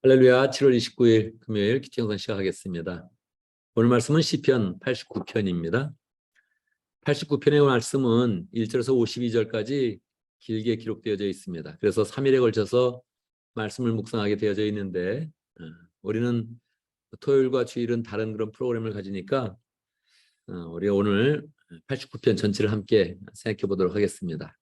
할렐루야. 7월 29일 금요일 기초영상 시작하겠습니다. 오늘 말씀은 시편 89편입니다. 89편의 말씀은 1절에서 52절까지 길게 기록되어져 있습니다. 그래서 3일에 걸쳐서 말씀을 묵상하게 되어져 있는데 우리는 토요일과 주일은 다른 그런 프로그램을 가지니까 우리 오늘 89편 전체를 함께 생각해 보도록 하겠습니다.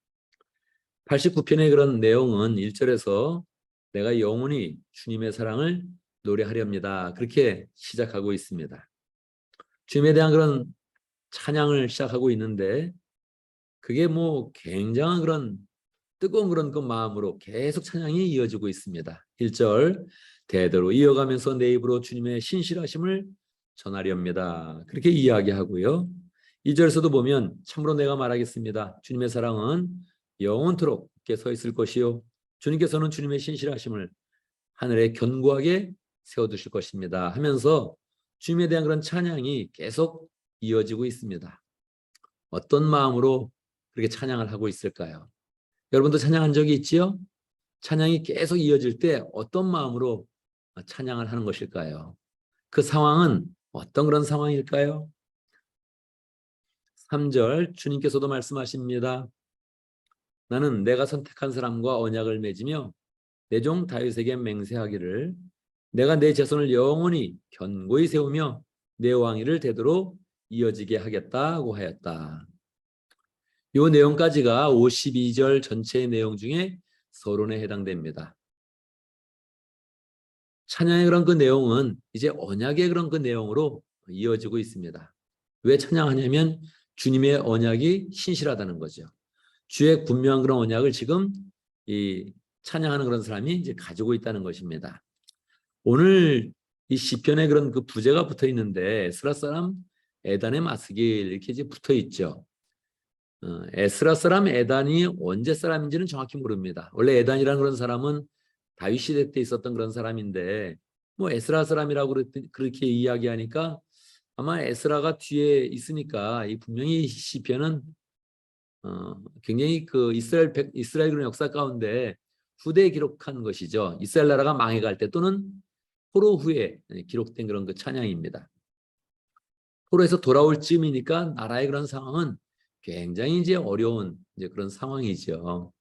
89편의 그런 내용은 1절에서 내가 영원히 주님의 사랑을 노래하렵니다. 그렇게 시작하고 있습니다. 주님에 대한 그런 찬양을 시작하고 있는데 그게 굉장한 그런 뜨거운 그런 그 마음으로 계속 찬양이 이어지고 있습니다. 1절 대대로 이어가면서 내 입으로 주님의 신실하심을 전하렵니다. 그렇게 이야기하고요. 2절에서도 보면 참으로 내가 말하겠습니다. 주님의 사랑은 영원토록 굳게 서 있을 것이요 주님께서는 주님의 신실하심을 하늘에 견고하게 세워두실 것입니다 하면서 주님에 대한 그런 찬양이 계속 이어지고 있습니다. 어떤 마음으로 그렇게 찬양을 하고 있을까요? 여러분도 찬양한 적이 있지요? 찬양이 계속 이어질 때 어떤 마음으로 찬양을 하는 것일까요? 그 상황은 어떤 그런 상황일까요? 3절 주님께서도 말씀하십니다. 나는 내가 선택한 사람과 언약을 맺으며 내 종 다윗에게 맹세하기를 내가 내 자손을 영원히 견고히 세우며 내 왕위를 대대로 이어지게 하겠다고 하였다. 이 내용까지가 52절 전체의 내용 중에 서론에 해당됩니다. 찬양의 그런 그 내용은 이제 언약의 그런 그 내용으로 이어지고 있습니다. 왜 찬양하냐면 주님의 언약이 신실하다는 거죠. 주의 분명한 그런 언약을 지금 이 찬양하는 그런 사람이 이제 가지고 있다는 것입니다. 오늘 이 시편에 그런 그 부제가 붙어 있는데 에스라 사람 에단의 마스길 이렇게 이제 붙어 있죠. 에스라 사람 에단이 언제 사람인지는 정확히 모릅니다. 원래 에단이라는 그런 사람은 다윗 시대 때 있었던 그런 사람인데 에스라 사람이라고 그렇게 이야기하니까 아마 에스라가 뒤에 있으니까 이 분명히 시편은 굉장히 그 이스라엘 역사 가운데 후대에 기록한 것이죠. 이스라엘 나라가 망해갈 때 또는 포로 후에 기록된 그런 그 찬양입니다. 포로에서 돌아올 즈음이니까 나라의 그런 상황은 굉장히 이제 어려운 이제 그런 상황이죠.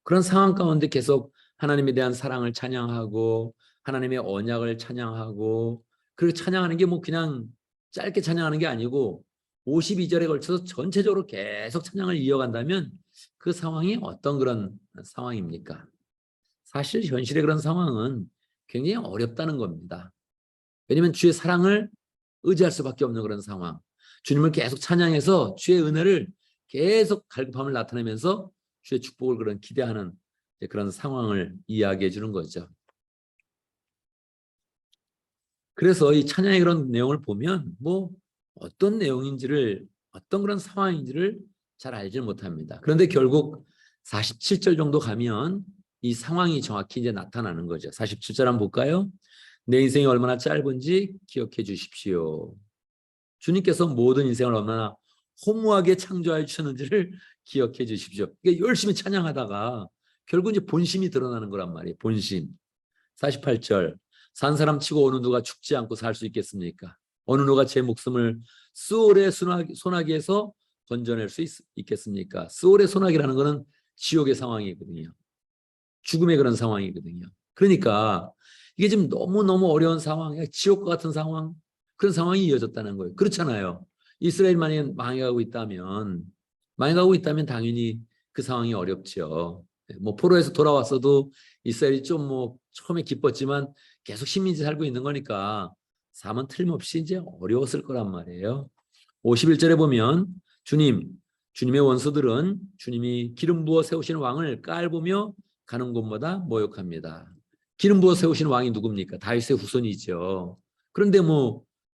그런 상황 가운데 계속 하나님에 대한 사랑을 찬양하고 하나님의 언약을 찬양하고 그리고 찬양하는 게 그냥 짧게 찬양하는 게 아니고 52절에 걸쳐서 전체적으로 계속 찬양을 이어간다면 그 상황이 어떤 그런 상황입니까? 사실 현실의 그런 상황은 굉장히 어렵다는 겁니다. 왜냐하면 주의 사랑을 의지할 수밖에 없는 그런 상황. 주님을 계속 찬양해서 주의 은혜를 계속 갈급함을 나타내면서 주의 축복을 그런 기대하는 그런 상황을 이야기해 주는 거죠. 그래서 이 찬양의 그런 내용을 보면 어떤 내용인지를 어떤 그런 상황인지를 잘 알지 못합니다. 그런데 결국 47절 정도 가면 이 상황이 정확히 이제 나타나는 거죠. 47절 한번 볼까요? 내 인생이 얼마나 짧은지 기억해 주십시오. 주님께서 모든 인생을 얼마나 허무하게 창조하여 주셨는지를 기억해 주십시오. 그러니까 열심히 찬양하다가 결국 이제 본심이 드러나는 거란 말이에요. 본심. 48절 산 사람 치고 어느 누가 죽지 않고 살 수 있겠습니까? 어느 누가 제 목숨을 스올의 소나기에서 건져낼 수 있겠습니까? 스올의 소나기라는 것은 지옥의 상황이거든요. 죽음의 그런 상황이거든요. 그러니까 이게 지금 너무너무 어려운 상황이에요. 지옥과 같은 상황, 그런 상황이 이어졌다는 거예요. 그렇잖아요. 이스라엘만이 망해가고 있다면 당연히 그 상황이 어렵죠. 포로에서 돌아왔어도 이스라엘이 좀 처음에 기뻤지만 계속 식민지 살고 있는 거니까 삶은 틀림없이 이제 어려웠을 거란 말이에요. 51절에 보면 주님의 원수들은 주님이 기름 부어 세우신 왕을 깔보며 가는 곳마다 모욕합니다. 기름 부어 세우신 왕이 누굽니까? 다윗의 후손이죠. 그런데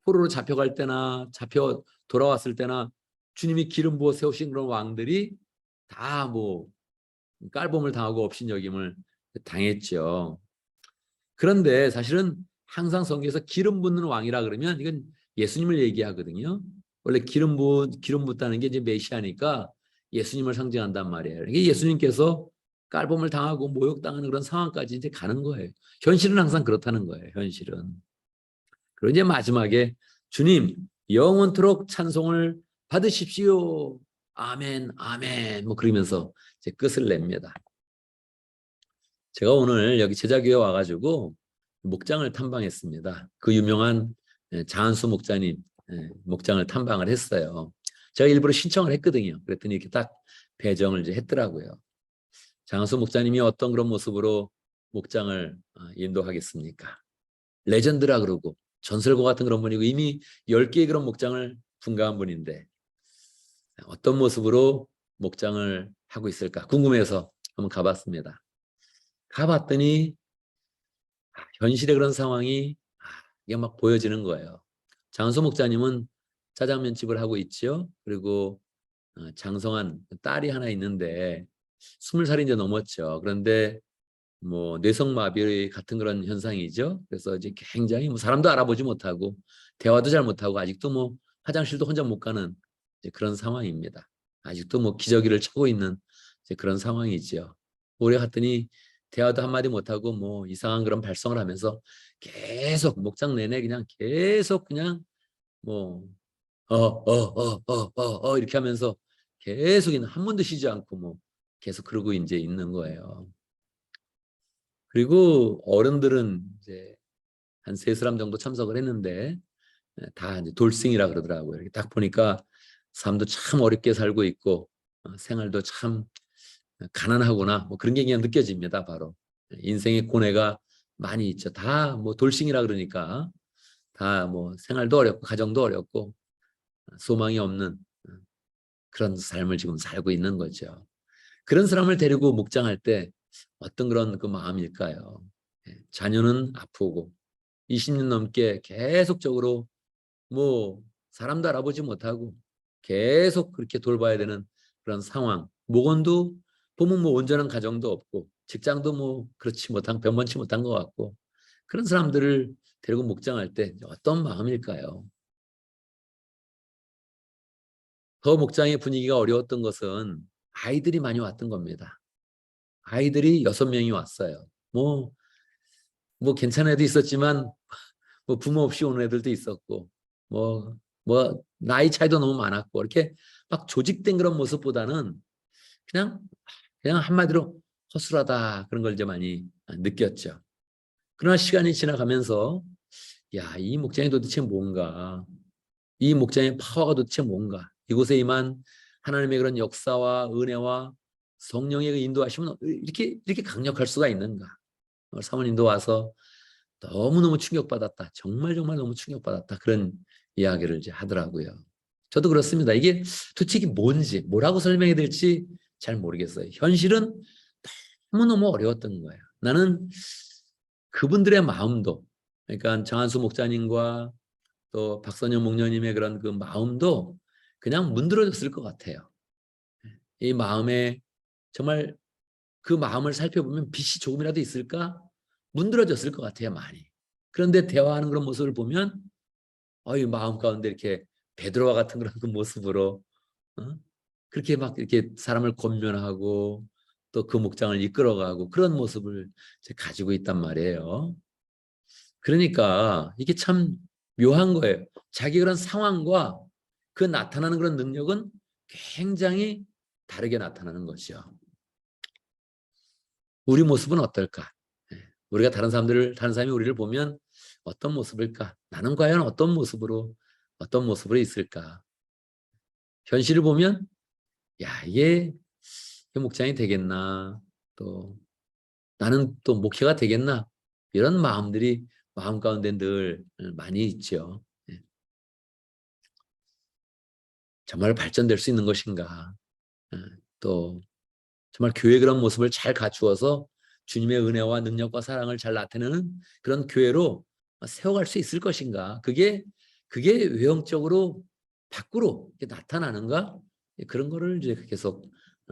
포로로 잡혀갈 때나 잡혀 돌아왔을 때나 주님이 기름 부어 세우신 그런 왕들이 다 깔봄을 당하고 업신여김을 당했죠. 그런데 사실은 항상 성경에서 기름 붓는 왕이라 그러면 이건 예수님을 얘기하거든요. 원래 기름 붓다는 게 이제 메시아니까 예수님을 상징한단 말이에요. 이게 예수님께서 깔봄을 당하고 모욕당하는 그런 상황까지 이제 가는 거예요. 현실은 항상 그렇다는 거예요. 현실은. 그리고 이제 마지막에 주님 영원토록 찬송을 받으십시오. 아멘, 아멘. 뭐 그러면서 이제 끝을 냅니다. 제가 오늘 여기 제자교회 와가지고 목장을 탐방했습니다. 그 유명한 장한수 목자님 목장을 탐방을 했어요. 제가 일부러 신청을 했거든요. 그랬더니 이렇게 딱 배정을 이제 했더라고요. 장한수 목자님이 어떤 그런 모습으로 목장을 인도하겠습니까? 레전드라 그러고 전설과 같은 그런 분이고 이미 10개의 그런 목장을 분가한 분인데 어떤 모습으로 목장을 하고 있을까 궁금해서 한번 가봤습니다. 가봤더니 현실의 그런 상황이 이게 막 보여지는 거예요. 장수 목자님은 짜장면 집을 하고 있죠. 그리고 장성한 딸이 하나 있는데 20살이 이제 넘었죠. 그런데 뭐 뇌성마비 같은 그런 현상이죠. 그래서 이제 굉장히 뭐 사람도 알아보지 못하고 대화도 잘 못하고 아직도 뭐 화장실도 혼자 못 가는 이제 그런 상황입니다. 아직도 뭐 기저귀를 차고 있는 이제 그런 상황이죠. 오래 갔더니 대화도 한마디 못하고 뭐 이상한 그런 발성을 하면서 계속 목장 내내 그냥 계속 그냥 뭐 이렇게 하면서 계속 한 번도 쉬지 않고 뭐 계속 그러고 이제 있는 거예요. 그리고 어른들은 이제 한 3사람 정도 참석을 했는데 다 이제 돌싱이라 그러더라고요. 이렇게 딱 보니까 삶도 참 어렵게 살고 있고 생활도 참 가난하구나 뭐 그런 게 그냥 느껴집니다. 바로 인생의 고뇌가 많이 있죠. 다 뭐 돌싱이라 그러니까 다 뭐 생활도 어렵고 가정도 어렵고 소망이 없는 그런 삶을 지금 살고 있는 거죠. 그런 사람을 데리고 묵장할 때 어떤 그런 그 마음일까요? 자녀는 아프고 20년 넘게 계속적으로 뭐 사람도 알아보지 못하고 계속 그렇게 돌봐야 되는 그런 상황. 목원도 보면 뭐 온전한 가정도 없고 직장도 뭐 그렇지 못한 변변치 못한 것 같고 그런 사람들을 데리고 목장할 때 어떤 마음일까요? 더 목장의 분위기가 어려웠던 것은 아이들이 많이 왔던 겁니다. 아이들이 6명이 왔어요. 뭐 괜찮은 애도 있었지만 뭐 부모 없이 오는 애들도 있었고 뭐 나이 차이도 너무 많았고 이렇게 막 조직된 그런 모습보다는 그냥 한마디로 허술하다 그런 걸 이제 많이 느꼈죠. 그러나 시간이 지나가면서 야, 이 목장이 도대체 뭔가 이 목장의 파워가 도대체 뭔가 이곳에 임한 하나님의 그런 역사와 은혜와 성령의 그 인도하심은 이렇게 강력할 수가 있는가. 사모님도 와서 너무너무 충격받았다. 정말 너무 충격받았다. 그런 이야기를 이제 하더라고요. 저도 그렇습니다. 이게 도대체 이게 뭔지, 뭐라고 설명해야 될지 잘 모르겠어요. 현실은 너무너무 어려웠던 거예요. 나는 그분들의 마음도, 그러니까 정한수 목자님과 또 박선영 목녀님의 그런 그 마음도 그냥 문드러졌을 것 같아요. 이 마음에 정말 그 마음을 살펴보면 빛이 조금이라도 있을까? 문드러졌을 것 같아요, 많이. 그런데 대화하는 그런 모습을 보면 이 마음 가운데 이렇게 베드로와 같은 그런 그 모습으로 그렇게 막 이렇게 사람을 권면하고 또 그 목장을 이끌어가고 그런 모습을 가지고 있단 말이에요. 그러니까 이게 참 묘한 거예요. 자기 그런 상황과 그 나타나는 그런 능력은 굉장히 다르게 나타나는 것이죠. 우리 모습은 어떨까? 우리가 다른 사람이 우리를 보면 어떤 모습일까? 나는 과연 어떤 모습으로 있을까? 현실을 보면, 야, 이게 목장이 되겠나? 또, 나는 또 목회가 되겠나? 이런 마음들이 마음 가운데 늘 많이 있죠. 정말 발전될 수 있는 것인가? 또, 정말 교회 그런 모습을 잘 갖추어서 주님의 은혜와 능력과 사랑을 잘 나타내는 그런 교회로 세워갈 수 있을 것인가? 그게 외형적으로 밖으로 나타나는가? 그런 거를 이제 계속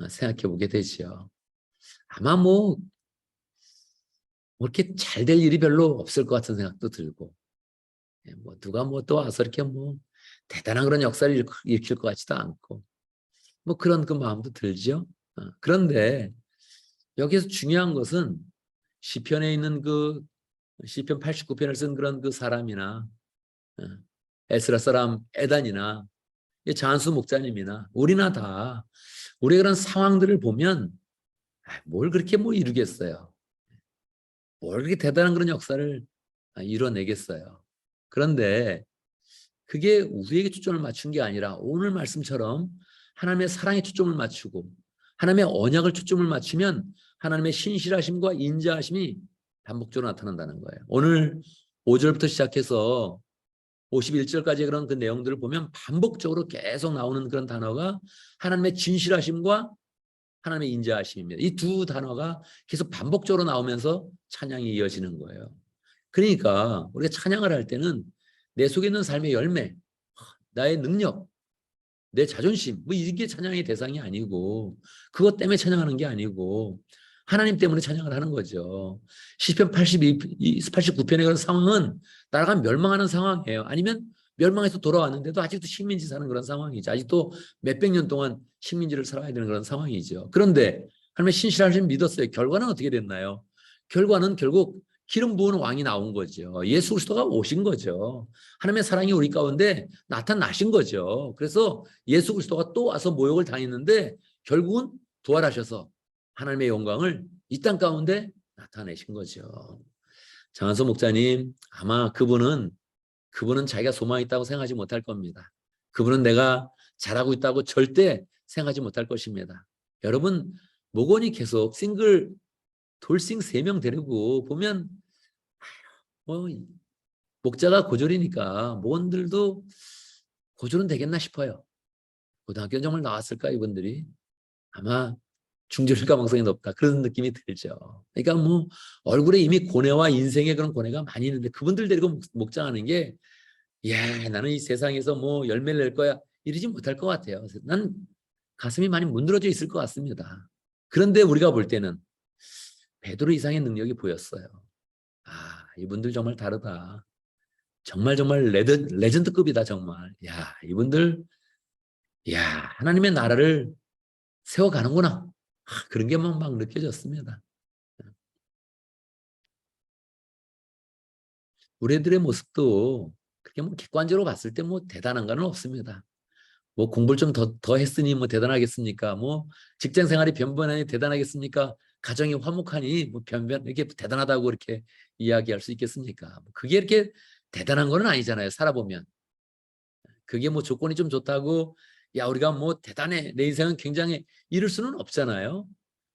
생각해 보게 되죠. 아마 뭐 이렇게 잘 될 일이 별로 없을 것 같은 생각도 들고, 뭐 누가 뭐 또 와서 이렇게 뭐 대단한 그런 역사를 일으킬 것 같지도 않고, 뭐 그런 그 마음도 들죠. 그런데 여기서 중요한 것은 시편에 있는 그 시편 89편을 쓴 그런 그 사람이나 에스라 사람 에단이나 장수 목사님이나 우리나 다 우리 그런 상황들을 보면 뭘 그렇게 뭐 이루겠어요. 뭘 그렇게 대단한 그런 역사를 이뤄내겠어요. 그런데 그게 우리에게 초점을 맞춘 게 아니라 오늘 말씀처럼 하나님의 사랑에 초점을 맞추고 하나님의 언약을 초점을 맞추면 하나님의 신실하심과 인자하심이 반복적으로 나타난다는 거예요. 오늘 5절부터 시작해서 51절까지 그런 그 내용들을 보면 반복적으로 계속 나오는 그런 단어가 하나님의 진실하심과 하나님의 인자하심입니다. 이 두 단어가 계속 반복적으로 나오면서 찬양이 이어지는 거예요. 그러니까 우리가 찬양을 할 때는 내 속에 있는 삶의 열매, 나의 능력, 내 자존심, 뭐 이게 찬양의 대상이 아니고 그것 때문에 찬양하는 게 아니고 하나님 때문에 찬양을 하는 거죠. 시편 89편의 그런 상황은 나라가 멸망하는 상황이에요. 아니면 멸망해서 돌아왔는데도 아직도 식민지 사는 그런 상황이죠. 아직도 몇백 년 동안 식민지를 살아야 되는 그런 상황이죠. 그런데 하나님의 신실하심 믿었어요. 결과는 어떻게 됐나요? 결과는 결국 기름 부은 왕이 나온 거죠. 예수 그리스도가 오신 거죠. 하나님의 사랑이 우리 가운데 나타나신 거죠. 그래서 예수 그리스도가 또 와서 모욕을 당했는데 결국은 부활하셔서 하나님의 영광을 이 땅 가운데 나타내신 거죠. 장한소 목사님, 아마 그분은 자기가 소망이 있다고 생각하지 못할 겁니다. 그분은 내가 잘하고 있다고 절대 생각하지 못할 것입니다. 여러분, 목원이 계속 돌싱 3명 데리고 보면 뭐 목자가 고졸이니까 목원들도 고졸은 되겠나 싶어요. 고등학교 정말 나왔을까 이분들이? 아마 중졸일 가능성이 높다. 그런 느낌이 들죠. 그러니까 뭐 얼굴에 이미 고뇌와 인생의 그런 고뇌가 많이 있는데 그분들 데리고 목장하는 게 야, 나는 이 세상에서 뭐 열매를 낼 거야 이러지 못할 것 같아요. 난 가슴이 많이 문드러져 있을 것 같습니다. 그런데 우리가 볼 때는 베드로 이상의 능력이 보였어요. 아, 이분들 정말 다르다. 정말 레전드급이다 정말. 야, 이분들 야, 하나님의 나라를 세워가는구나. 그런 게 막 느껴졌습니다. 우리들의 모습도 그렇게 뭐 객관적으로 봤을 때 뭐 대단한 건 없습니다. 뭐 공부를 좀 더 했으니 뭐 대단하겠습니까? 뭐 직장 생활이 변변하니 대단하겠습니까? 가정이 화목하니 뭐 이렇게 대단하다고 이렇게 이야기할 수 있겠습니까? 그게 이렇게 대단한 건 아니잖아요. 살아보면. 그게 뭐 조건이 좀 좋다고 야 우리가 뭐 대단해 내 인생은 굉장히 이럴 수는 없잖아요.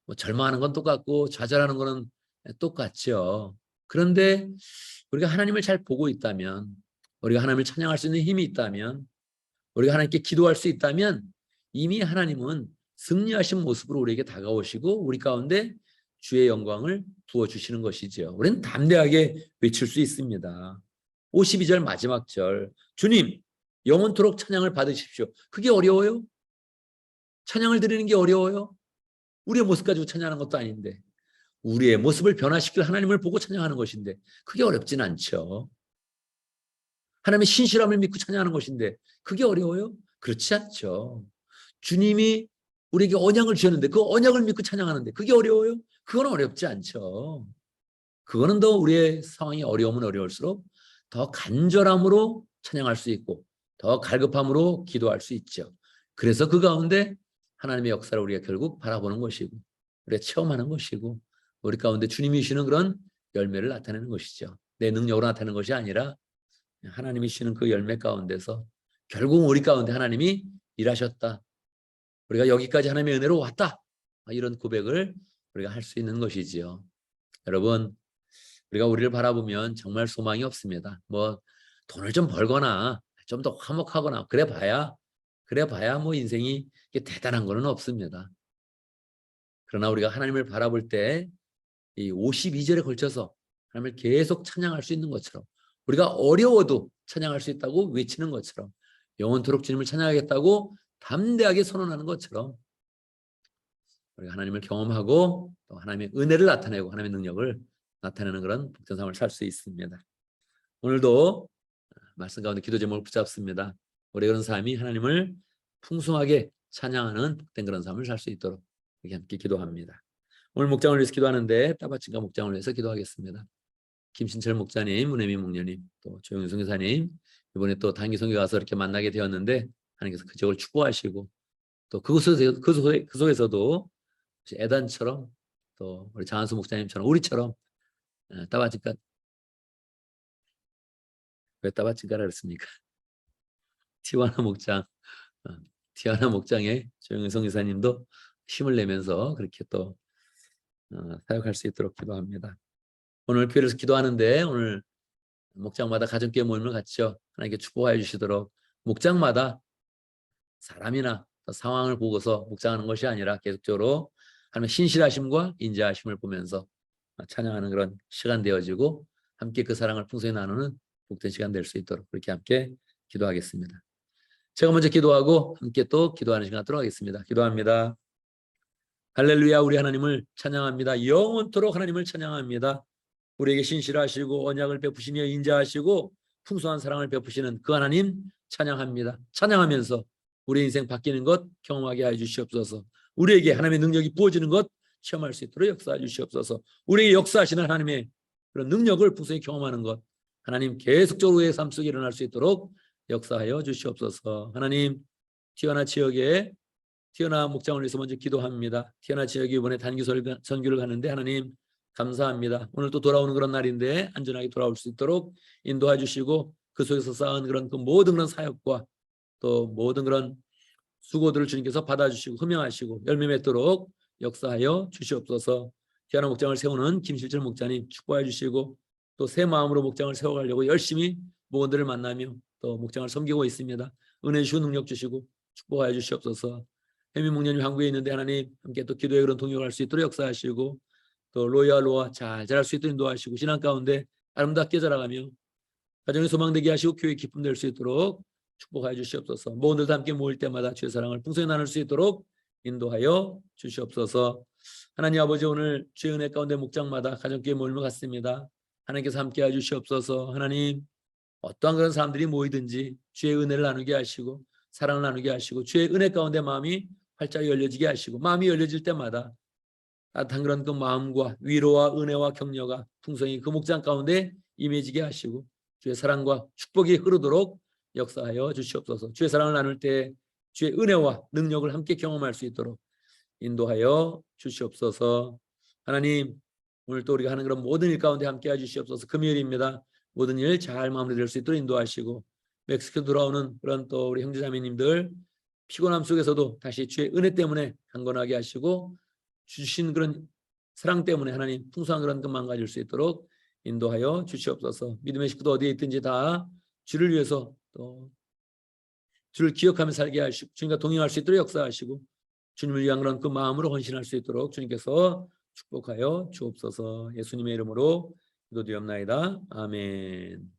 뭐 절망하는 건 똑같고 좌절하는 거는 똑같죠. 그런데 우리가 하나님을 잘 보고 있다면 우리가 하나님을 찬양할 수 있는 힘이 있다면 우리가 하나님께 기도할 수 있다면 이미 하나님은 승리하신 모습으로 우리에게 다가오시고 우리 가운데 주의 영광을 부어주시는 것이죠. 우리는 담대하게 외칠 수 있습니다. 52절 마지막 절 주님 영원토록 찬양을 받으십시오. 그게 어려워요? 찬양을 드리는 게 어려워요? 우리의 모습 가지고 찬양하는 것도 아닌데 우리의 모습을 변화시킬 하나님을 보고 찬양하는 것인데 그게 어렵진 않죠. 하나님의 신실함을 믿고 찬양하는 것인데 그게 어려워요? 그렇지 않죠. 주님이 우리에게 언약을 주셨는데 그 언약을 믿고 찬양하는데 그게 어려워요? 그건 어렵지 않죠. 그거는 더 우리의 상황이 어려우면 어려울수록 더 간절함으로 찬양할 수 있고 더 갈급함으로 기도할 수 있죠. 그래서 그 가운데 하나님의 역사를 우리가 결국 바라보는 것이고 우리가 체험하는 것이고 우리 가운데 주님이 주시는 그런 열매를 나타내는 것이죠. 내 능력으로 나타내는 것이 아니라 하나님이 주시는 그 열매 가운데서 결국 우리 가운데 하나님이 일하셨다. 우리가 여기까지 하나님의 은혜로 왔다. 이런 고백을 우리가 할 수 있는 것이지요. 여러분 우리가 우리를 바라보면 정말 소망이 없습니다. 뭐 돈을 좀 벌거나 좀 더 화목하거나 그래 봐야 뭐 인생이 대단한 거는 없습니다. 그러나 우리가 하나님을 바라볼 때 이 52절에 걸쳐서 하나님을 계속 찬양할 수 있는 것처럼 우리가 어려워도 찬양할 수 있다고 외치는 것처럼 영원토록 주님을 찬양하겠다고 담대하게 선언하는 것처럼 우리가 하나님을 경험하고 또 하나님의 은혜를 나타내고 하나님의 능력을 나타내는 그런 복된 삶을 살 수 있습니다. 오늘도 말씀 가운데 기도 제목을 붙잡습니다. 우리 그런 삶이 하나님을 풍성하게 찬양하는 복된 그런 삶을 살 수 있도록 이렇게 함께 기도합니다. 오늘 목장을 위해서 기도하는데 따바친가 목장을 위해서 기도하겠습니다. 김신철 목사님, 문혜민 목녀님, 또 조영순 교사님 이번에 또 단기 선교 가서 이렇게 만나게 되었는데 하나님께서 그 지역을 축복하시고 또 그 속에서도 애단처럼 또 우리 장한수 목사님처럼 우리처럼 따바친가 왜 따바친가라 그랬습니까? 티와나 목장 티와나 목장에 조영성 기사님도 힘을 내면서 그렇게 또 사역할 수 있도록 기도합니다. 오늘 교회에서 기도하는데 오늘 목장마다 가정교회 모임을 갖죠. 하나님께 축복하여 주시도록 목장마다 사람이나 상황을 보고서 목장하는 것이 아니라 계속적으로 하나님의 신실하심과 인자하심을 보면서 찬양하는 그런 시간 되어지고 함께 그 사랑을 풍성히 나누는 복된 시간 될 수 있도록 그렇게 함께 기도하겠습니다. 제가 먼저 기도하고 함께 또 기도하는 시간 들어가겠습니다. 기도합니다. 할렐루야. 우리 하나님을 찬양합니다. 영원토록 하나님을 찬양합니다. 우리에게 신실하시고 언약을 베푸시며 인자하시고 풍성한 사랑을 베푸시는 그 하나님 찬양합니다. 찬양하면서 우리 인생 바뀌는 것 경험하게 하여 주시옵소서. 우리에게 하나님의 능력이 부어지는 것 체험할 수 있도록 역사해 주시옵소서. 우리에게 역사하시는 하나님의 그런 능력을 풍성히 경험하는 것 하나님 계속적으로 우리의 삶 속에 일어날 수 있도록 역사하여 주시옵소서. 하나님 티와나 지역에 티와나 목장을 위해서 먼저 기도합니다. 티와나 지역이 이번에 단기 선교를 가는데 하나님 감사합니다. 오늘 또 돌아오는 그런 날인데 안전하게 돌아올 수 있도록 인도해 주시고 그 속에서 쌓은 그런 그 모든 그런 사역과 또 모든 그런 수고들을 주님께서 받아주시고 흠명하시고 열매 맺도록 역사하여 주시옵소서. 티와나 목장을 세우는 김실철 목자님 축복해 주시고 또 새 마음으로 목장을 세워가려고 열심히 목원들을 만나며 또 목장을 섬기고 있습니다. 은혜 주시고 능력 주시고 축복하여 주시옵소서. 혜민 목련님 한국에 있는데 하나님 함께 또 기도의 그런 동역할 수 있도록 역사하시고 또 로이와 잘 자랄 수 있도록 인도하시고 신앙 가운데 아름답게 자라가며 가정의 소망되게 하시고 교회 기쁨 될 수 있도록 축복하여 주시옵소서. 모두들 함께 모일 때마다 주의 사랑을 풍성히 나눌 수 있도록 인도하여 주시옵소서. 하나님 아버지 오늘 주의 은혜 가운데 목장마다 가정교회 모임을 갖습니다. 하나님께서 함께해 주시옵소서. 하나님 어떠한 그런 사람들이 모이든지 주의 은혜를 나누게 하시고 사랑을 나누게 하시고 주의 은혜 가운데 마음이 활짝 열려지게 하시고 마음이 열려질 때마다 따뜻한 그런 그 마음과 위로와 은혜와 격려가 풍성히 그 목장 가운데 임해지게 하시고 주의 사랑과 축복이 흐르도록 역사하여 주시옵소서. 주의 사랑을 나눌 때 주의 은혜와 능력을 함께 경험할 수 있도록 인도하여 주시옵소서. 하나님 오늘 또 우리가 하는 그런 모든 일 가운데 함께 해주시옵소서. 금요일입니다. 모든 일 잘 마무리될 수 있도록 인도하시고 멕시코 돌아오는 그런 또 우리 형제자매님들 피곤함 속에서도 다시 주의 은혜 때문에 강건하게 하시고 주신 그런 사랑 때문에 하나님 풍성한 그런 것 망가질 수 있도록 인도하여 주시옵소서. 믿음의 식구도 어디에 있든지 다 주를 위해서 또 주를 기억하며 살게 하시고 주님과 동행할 수 있도록 역사하시고 주님을 위한 그런 그 마음으로 헌신할 수 있도록 주님께서 축복하여 주옵소서. 예수님의 이름으로 기도드리옵나이다. 아멘.